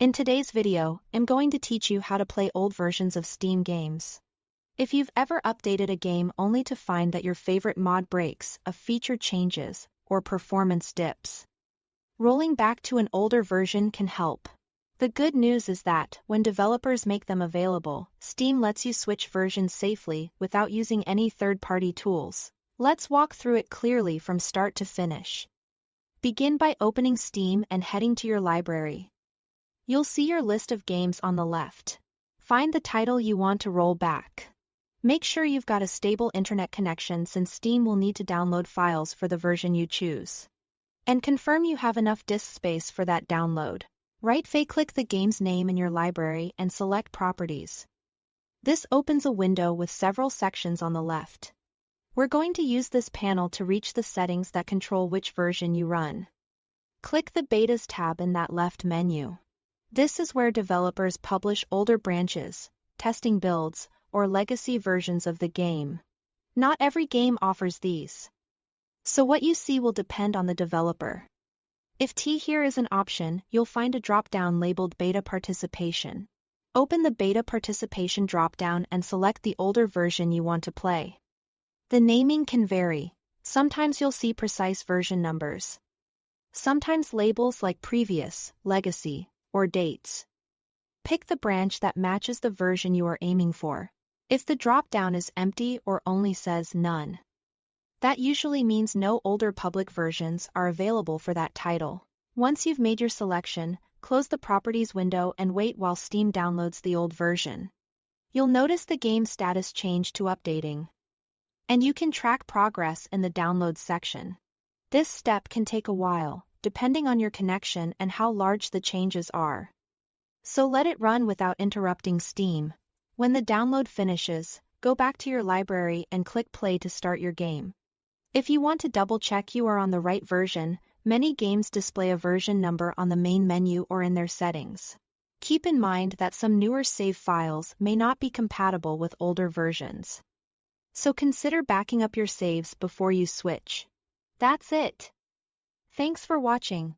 In today's video, I'm going to teach you how to play old versions of Steam games. If you've ever updated a game only to find that your favorite mod breaks, a feature changes, or performance dips, rolling back to an older version can help. The good news is that, when developers make them available, Steam lets you switch versions safely without using any third-party tools. Let's walk through it clearly from start to finish. Begin by opening Steam and heading to your library. You'll see your list of games on the left. Find the title you want to roll back. Make sure you've got a stable internet connection since Steam will need to download files for the version you choose. And confirm you have enough disk space for that download. Right-click the game's name in your library and select Properties. This opens a window with several sections on the left. We're going to use this panel to reach the settings that control which version you run. Click the Betas tab in that left menu. This is where developers publish older branches, testing builds, or legacy versions of the game. Not every game offers these, so what you see will depend on the developer. If T here is an option, you'll find a drop-down labeled Beta Participation. Open the Beta Participation drop-down and select the older version you want to play. The naming can vary. Sometimes you'll see precise version numbers. Sometimes labels like Previous, Legacy, or Dates. Pick the branch that matches the version you are aiming for. If the drop-down is empty or only says None, that usually means no older public versions are available for that title. Once you've made your selection, close the Properties window and wait while Steam downloads the old version. You'll notice the game status change to Updating, and you can track progress in the Downloads section. This step can take a while, depending on your connection and how large the changes are. So let it run without interrupting Steam. When the download finishes, go back to your library and click Play to start your game. If you want to double-check you are on the right version, many games display a version number on the main menu or in their settings. Keep in mind that some newer save files may not be compatible with older versions, so consider backing up your saves before you switch. That's it. Thanks for watching.